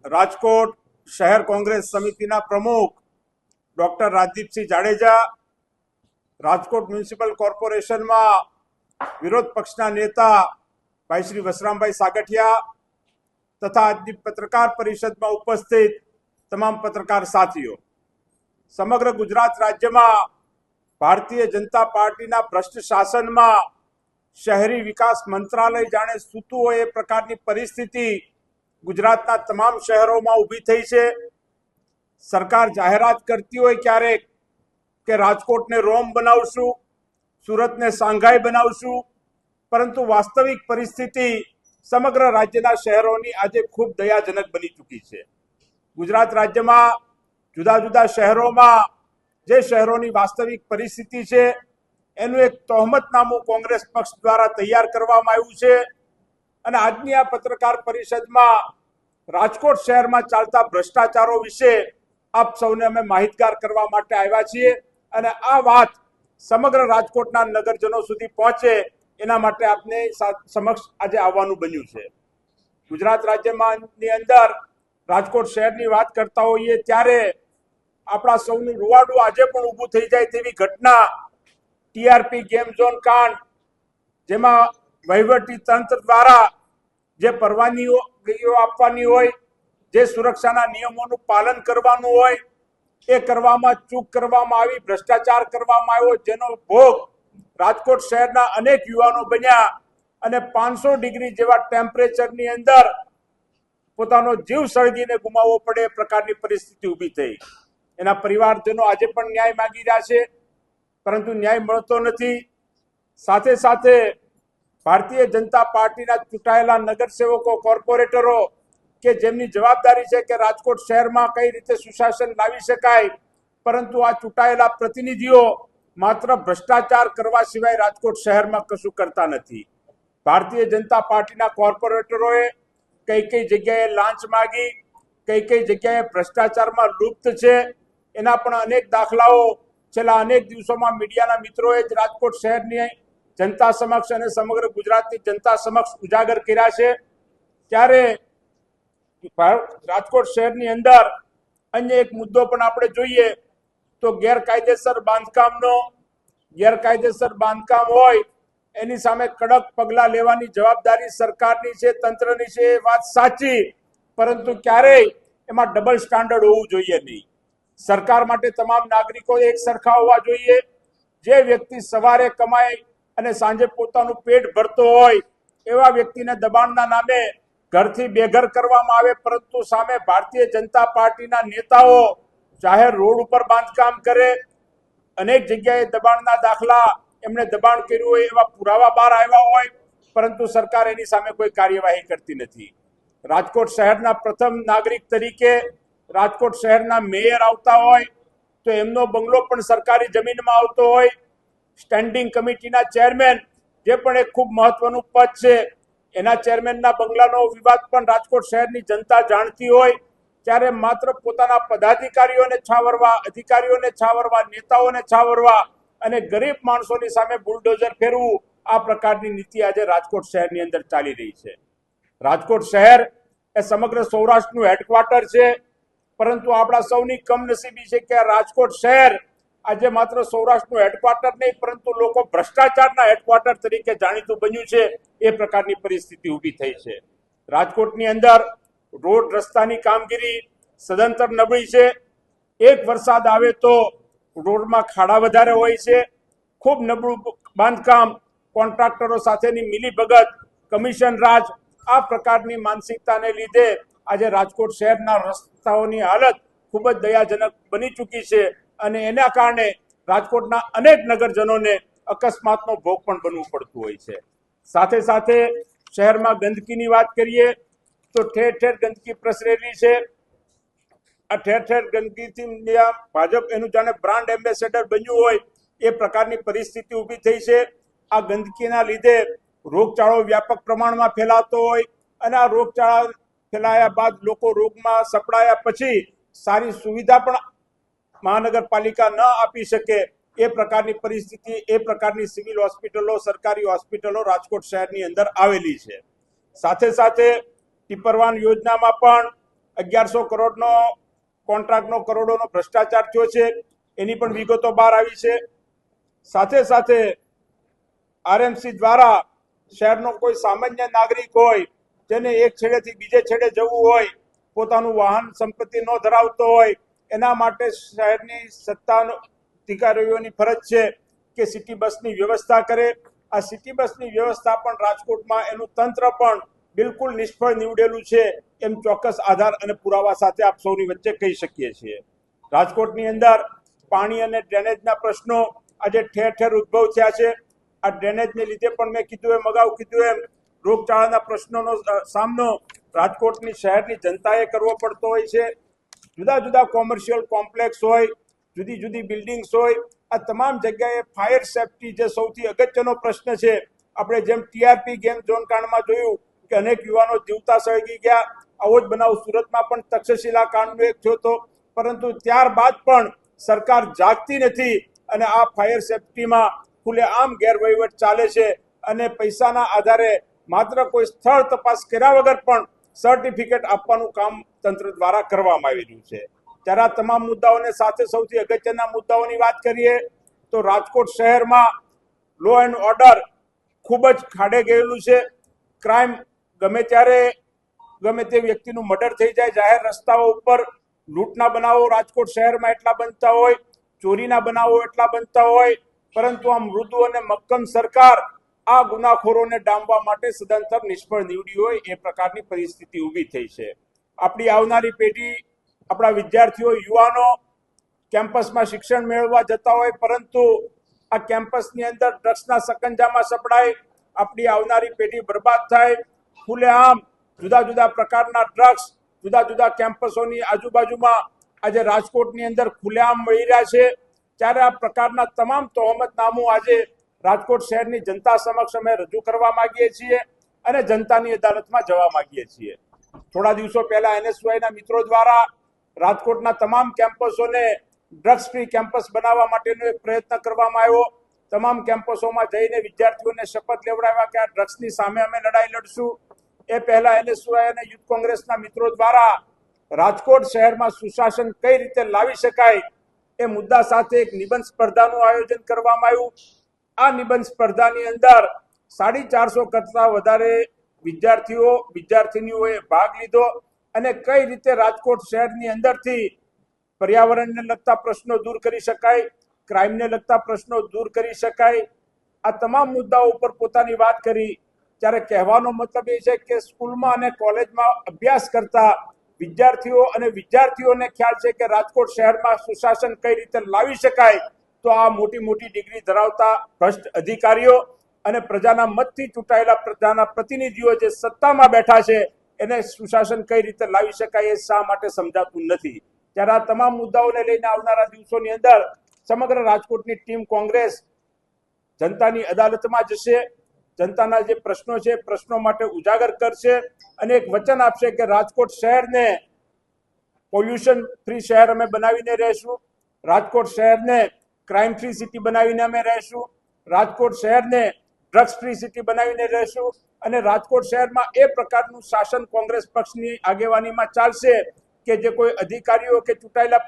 રાજકોટ શહેર કોંગ્રેસ સમિતિના પ્રમુખ ડોક્ટર રાજદીપસિંહ જાડેજા, રાજકોટ મ્યુનિસિપલ કોર્પોરેશનમાં વિરોધ પક્ષના નેતા ભાઈ શ્રી વસરામભાઈ સાગઠિયા તથા આજની પત્રકાર પરિષદમાં ઉપસ્થિત તમામ પત્રકાર સાથીઓ, સમગ્ર ગુજરાત રાજ્યમાં ભારતીય જનતા પાર્ટીના ભ્રષ્ટ શાસનમાં શહેરી વિકાસ મંત્રાલય જાણે સૂતું હોય એ પ્રકારની પરિસ્થિતિ ગુજરાતના તમામ શહેરોમાં ઊભી થઈ છે। સરકાર જાહેરાત કરતી હોય ક્યારેક કે રાજકોટને રોમ બનાવશું, સુરતને શાંઘાઈ બનાવશું, પરંતુ વાસ્તવિક પરિસ્થિતિ સમગ્ર રાજ્યના શહેરોની આજે ખૂબ દયાજનક બની ચૂકી છે। ગુજરાત રાજ્યમાં જુદા જુદા શહેરોમાં જે શહેરોની વાસ્તવિક પરિસ્થિતિ છે એનું એક તહોમતનામું કોંગ્રેસ પક્ષ દ્વારા તૈયાર કરવામાં આવ્યું છે અને આજની આ પત્રકાર પરિષદમાં રાજકોટ શહેરમાં ચાલતા ભ્રષ્ટાચારો વિશે આપ સૌને અમે માહિતગાર કરવા માટે આવ્યા છીએ અને આ વાત સમગ્ર રાજકોટના નગરજનો સુધી પહોંચે એના માટે આપને સમક્ષ આજે આવવાનું બન્યું છે। ગુજરાત રાજ્યની અંદર રાજકોટ શહેરની વાત કરતા હોઈએ ત્યારે આપણા સૌનું રૂવાડું આજે પણ ઊભું થઈ જાય તેવી ઘટના ટીઆરપી ગેમ ઝોન કાંડ, જેમાં વહીવટી તંત્ર દ્વારા જે પરવાનગીઓ આપવાની હોય, જે સુરક્ષાના નિયમોનું પાલન કરવાનું હોય એ કરવામાં ચૂક કરવામાં આવી, ભ્રષ્ટાચાર કરવામાં આવ્યો, જેનો ભોગ રાજકોટ શહેરના અનેક યુવાનો બન્યા અને 500 ડિગ્રી જેવા ટેમ્પરેચરની અંદર પોતાનો જીવ સળગીને ગુમાવવો પડે એ પ્રકારની પરિસ્થિતિ ઊભી થઈ। એના પરિવારજનો આજે પણ ન્યાય માંગી રહ્યા છે, પરંતુ ન્યાય મળતો નથી। સાથે સાથે ભારતીય જનતા પાર્ટીના ચૂંટાયેલા નગરસેવકો, કોર્પોરેટરો કે જેમની જવાબદારી છે કે રાજકોટ શહેરમાં કઈ રીતે સુશાસન લાવી શકાય, પરંતુ આ ચૂંટાયેલા પ્રતિનિધિઓ માત્ર ભ્રષ્ટાચાર કરવા સિવાય રાજકોટ શહેરમાં કશું કરતા નથી। ભારતીય જનતા પાર્ટીના કોર્પોરેટરોએ કઈ જગ્યાએ લાંચ માગી, કઈ જગ્યાએ ભ્રષ્ટાચારમાં લુપ્ત છે એના પણ અનેક દાખલાઓ છેલ્લા અનેક દિવસોમાં મીડિયાના મિત્રોએ જ રાજકોટ શહેરની જનતા સમક્ષ અને સમગ્ર ગુજરાતની જનતા સમક્ષ ઉજાગર કર્યા છે। ત્યારે રાજકોટ શહેરની અંદર અન્ય એક મુદ્દો પણ આપણે જોઈએ તો ગેરકાયદેસર બાંધકામ હોય એની સામે કડક પગલાં લેવાની જવાબદારી સરકારની છે, તંત્રની છે, એ વાત સાચી, પરંતુ ક્યારેય એમાં ડબલ સ્ટાન્ડર્ડ હોવું જોઈએ નહીં। સરકાર માટે તમામ નાગરિકો એક સરખા હોવા જોઈએ। જે વ્યક્તિ સવારે કમાય અને સાંજે પોતાનું પેટ ભરતો હોય એવા વ્યક્તિને દબાણના નામે ઘરથી બેઘર કરવામાં આવે, પરંતુ સામે ભારતીય જનતા પાર્ટીના નેતાઓ જાહેર રોડ ઉપર બાંધકામ કરે, અનેક જગ્યાએ દબાણના દાખલા એમણે દબાણ કર્યું હોય એવા પુરાવા બહાર આવ્યા હોય, પરંતુ સરકાર એની સામે કોઈ કાર્યવાહી કરતી નથી। રાજકોટ શહેરના પ્રથમ નાગરિક તરીકે રાજકોટ શહેરના મેયર આવતા હોય તો એમનો બંગલો પણ સરકારી જમીનમાં આવતો હોય, સ્ટેન્ડિંગ કમિટીના ચેરમેન જે પણ એક ખૂબ મહત્વનું પદ છે એના ચેરમેનના બંગલાનો વિવાદ પણ રાજકોટ શહેરની જનતા જાણતી હોય, ત્યારે માત્ર પોતાના પદાધિકારીઓને છાવરવા, અધિકારીઓને છાવરવા, નેતાઓને છાવરવા અને ગરીબ માણસોની સામે બુલડોઝર ફેરવું, આ પ્રકારની નીતિ આજે રાજકોટ શહેરની અંદર ચાલી રહી છે। રાજકોટ શહેર એ સમગ્ર સૌરાષ્ટ્રનું હેડક્વાર્ટર છે, પરંતુ આપણા સૌની કમનસીબી છે કે રાજકોટ શહેર આજે માત્ર સૌરાષ્ટ્રનું હેડક્વાર્ટર નહીં, પરંતુ લોકો ભ્રષ્ટાચારના હેડક્વાર્ટર તરીકે જાણીતું બન્યું છે એ પ્રકારની પરિસ્થિતિ ઊભી થઈ છે। રાજકોટની અંદર રોડ રસ્તાની કામગીરી સદંતર નબળી છે। એક વરસાદ આવે તો રોડમાં ખાડા વધારે હોય છે, ખૂબ નબળું બાંધકામ, કોન્ટ્રાક્ટરો સાથેની મિલીભગત, કમિશન રાજ, આ પ્રકારની માનસિકતાને લીધે આજે રાજકોટ શહેરના રસ્તાઓની હાલત ખૂબ જ દયાજનક બની ચૂકી છે અને એના કારણે રાજકોટના અનેક નગરજનોને અકસ્માતનો ભોગ પણ બનવું પડતું હોય છે। સાથે સાથે શહેરમાં ગંદકીની વાત કરીએ તો ઠેર ઠેર ગંદકી પ્રસરેલી છે। આ ઠેર ઠેર ગંદકીથી ભાજપ એનું જાણે બ્રાન્ડ એમ્બેસેડર બન્યું હોય એ પ્રકારની પરિસ્થિતિ ઊભી થઈ છે। આ ગંદકીના લીધે રોગચાળો વ્યાપક પ્રમાણમાં ફેલાતો હોય અને આ રોગચાળા ફેલાયા બાદ લોકો રોગમાં સપડાયા પછી સારી સુવિધા પણ મહાનગરપાલિકા ન આપી શકે એ પ્રકારની પરિસ્થિતિ, એ પ્રકારની સિવિલ હોસ્પિટલો, સરકારી હોસ્પિટલો રાજકોટ શહેરની અંદર આવેલી છે। સાથે સાથે ટીપરવાન યોજનામાં પણ 1100 કરોડનો કોન્ટ્રાક્ટનો કરોડોનો ભ્રષ્ટાચાર થયો છે, એની પણ વિગતો બહાર આવી છે. સાથે સાથે આરએમસી દ્વારા શહેરનો કોઈ સામાન્ય નાગરિક હોય જેને એક છેડેથી બીજે છેડે જવું હોય, પોતાનું વાહન સંપત્તિ ન ધરાવતો હોય, એના માટે શહેરની સત્તા અધિકારીઓની ફરજ છે કે સિટી બસની વ્યવસ્થા કરે. આ સિટી બસની વ્યવસ્થા પણ રાજકોટમાં એનું તંત્ર પણ બિલકુલ નિષ્ફળ નીવડેલું છે એમ ચોક્કસ આધાર અને પુરાવા સાથે આપ સૌની વચ્ચે કહી શકીએ છીએ. રાજકોટની અંદર પાણી અને ડ્રેનેજના પ્રશ્નો આજે ઠેર ઠેર ઉદ્ભવ થયા છે. આ ડ્રેનેજને લીધે પણ મેં કીધું એમ, અગાઉ કીધું એમ, રોગચાળાના પ્રશ્નોનો સામનો રાજકોટની શહેરની જનતાએ કરવો પડતો હોય છે. જુદા જુદા કોમર્શિયલ કોમ્પ્લેક્સ હોય, જુદી જુદી બિલ્ડિંગ્સ હોય, આ તમામ જગ્યાએ ફાયર સેફટી જે સૌથી અગત્યનો પ્રશ્ન છે. આપણે જેમ ટીઆરપી ગેમ ઝોન કાંડમાં જોયું કે અનેક યુવાનો જીવતા સળગી ગયા, આવો જ બનાવ સુરતમાં પણ તક્ષશિલા કાંડનો એક થયો હતો. પરંતુ ત્યારબાદ પણ સરકાર જાગતી નથી અને આ ફાયર સેફટીમાં ખુલ્લેઆમ ગેરવહીવટ ચાલે છે અને પૈસાના આધારે માત્ર કોઈ સ્થળ તપાસ કર્યા વગર પણ સર્ટિફિકેટ આપવાનું કામ તંત્ર દ્વારા કરવામાં આવી રહ્યું છે. ત્યારે આ તમામ મુદ્દાઓને સાથે સૌથી અગત્યના મુદ્દાઓની વાત કરીએ તો રાજકોટ શહેરમાં લો એન્ડ ઓર્ડર ખૂબ જ ખાડે ગયેલું છે. ક્રાઇમ ગમે ત્યારે ગમે તે વ્યક્તિનું મર્ડર થઈ જાય, જાહેર રસ્તાઓ ઉપર લૂંટના બનાવો રાજકોટ શહેરમાં એટલા બનતા હોય, ચોરીના બનાવો એટલા બનતા હોય, પરંતુ આ મૃદુ અને મક્કમ સરકાર આ ગુનાખોરોને ડામવા માટે સદંતર નિષ્ફળ નીવડી હોય એ પ્રકારની પરિસ્થિતિ ઊભી થઈ છે. આપણી આવનારી પેઢી, આપણા વિદ્યાર્થીઓ, યુવાનો કેમ્પસમાં શિક્ષણ મેળવવા જતા હોય, પરંતુ આ કેમ્પસની અંદર ડ્રગ્સના સકંજામાં સપડાય, આપણી આવનારી પેઢી બરબાદ થાય. ખુલ્લેઆમ જુદા જુદા પ્રકારના ડ્રગ્સ જુદા જુદા કેમ્પસોની આજુબાજુમાં આજે રાજકોટની અંદર ખુલ્લેઆમ મળી રહ્યા છે. ત્યારે આ પ્રકારના તમામ તહોમતનામું આજે રાજકોટ શહેરની જનતા સમક્ષ અમે રજૂ કરવા માંગીએ છીએ અને જનતાની અદાલતમાં જવા માંગીએ છીએ. થોડા દિવસો પહેલા એનએસયુઆઈના મિત્રો દ્વારા રાજકોટના તમામ કેમ્પસોને ડ્રગ્સ ફ્રી કેમ્પસ બનાવવા માટેનો એક પ્રયત્ન કરવામાં આવ્યો. તમામ કેમ્પસોમાં જઈને વિદ્યાર્થીઓને શપથ લેવડાવ્યા કે આ ડ્રગ્સની સામે અમે લડાઈ લડશું. એ પહેલા એનએસયુઆઈ અને યુથ કોંગ્રેસના મિત્રો દ્વારા રાજકોટ શહેરમાં સુશાસન કઈ રીતે લાવી શકાય એ મુદ્દા સાથે એક નિબંધ સ્પર્ધાનું આયોજન કરવામાં આવ્યું. આ નિબંધ સ્પર્ધાની અંદર 450 કરતા વધારે વિદ્યાર્થીઓ વિદ્યાર્થીનીઓએ ભાગ લીધો અને કઈ રીતે રાજકોટ શહેરની અંદરથી પર્યાવરણને લગતા પ્રશ્નો દૂર કરી શકાય, ક્રાઇમને લગતા પ્રશ્નો દૂર કરી શકાય, આ તમામ મુદ્દાઓ ઉપર પોતાની વાત કરી. ત્યારે કહેવાનો મતલબ એ છે કે સ્કૂલમાં અને કોલેજમાં અભ્યાસ કરતા વિદ્યાર્થીઓ અને વિદ્યાર્થીઓને ખ્યાલ છે કે રાજકોટ શહેરમાં સુશાસન કઈ રીતે લાવી શકાય, તો આ મોટી મોટી ડિગ્રી ધરાવતા ભ્રષ્ટ અધિકારીઓ અને પ્રજાના મતથી ચૂંટાયેલા પ્રજાના પ્રતિનિધિઓ જે સત્તામાં બેઠા છે એને સુશાસન કઈ રીતે લાવી શકાય એ શા માટે સમજાતું નથી. ત્યારે આ તમામ મુદ્દાઓને લઈને આવનારા દિવસોની અંદર સમગ્ર રાજકોટની ટીમ કોંગ્રેસ જનતાની અદાલતમાં જશે, જનતાના જે પ્રશ્નો છે પ્રશ્નો માટે ઉજાગર કરશે અને એક વચન આપશે કે રાજકોટ શહેરને પોલ્યુશન ફ્રી શહેર અમે બનાવીને રહેશું, રાજકોટ શહેરને ક્રાઇમ ફ્રી સિટી બનાવીને અમે રહેશું, રાજકોટ શહેરને ડ્રગ્સ ફ્રી સિટી બનાવીને રહેશું અને રાજકોટ શહેરમાં એ પ્રકારનું શાસન કોંગ્રેસ પક્ષની આગેવાનીમાં ચાલશે કે જે કોઈ અધિકારીઓ કે ચૂંટાયેલા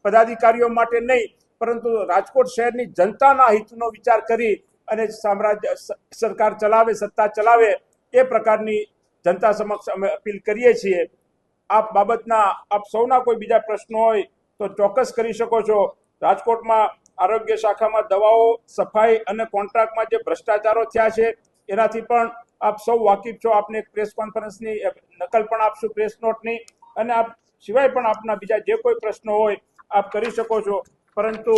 પદાધિકારીઓ માટે નહીં, પરંતુ રાજકોટ શહેરની જનતાના હિતનો વિચાર કરી અને સરકાર ચલાવે, સત્તા ચલાવે એ પ્રકારની જનતા સમક્ષ અમે અપીલ કરીએ છીએ. આ બાબતના આપ સૌના કોઈ બીજા પ્રશ્નો હોય તો ચોક્કસ કરી શકો છો. રાજકોટમાં આરોગ્ય શાખામાં દવાઓ, સફાઈ અને કોન્ટ્રાક્ટમાં જે ભ્રષ્ટાચારો થયા છે એનાથી પણ આપ સૌ વાકેફ છો. આપને એક પ્રેસ કોન્ફરન્સની નકલ પણ આપશું, પ્રેસ નોટની, અને આપ સિવાય પણ આપના બીજા જે કોઈ પ્રશ્નો હોય આપ કરી શકો છો. પરંતુ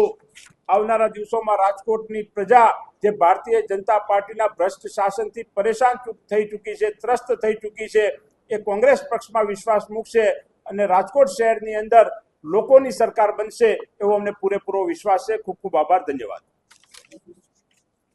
આવનારા દિવસોમાં રાજકોટની પ્રજા જે ભારતીય જનતા પાર્ટીના ભ્રષ્ટ શાસનથી પરેશાન થઈ ચૂકી છે, ત્રસ્ત થઈ ચૂકી છે, એ કોંગ્રેસ પક્ષમાં વિશ્વાસ મૂકશે અને રાજકોટ શહેરની અંદર લોકોની સરકાર બનશે એવો અમને પૂરેપૂરો વિશ્વાસ છે. ખૂબ ખૂબ આભાર, ધન્યવાદ.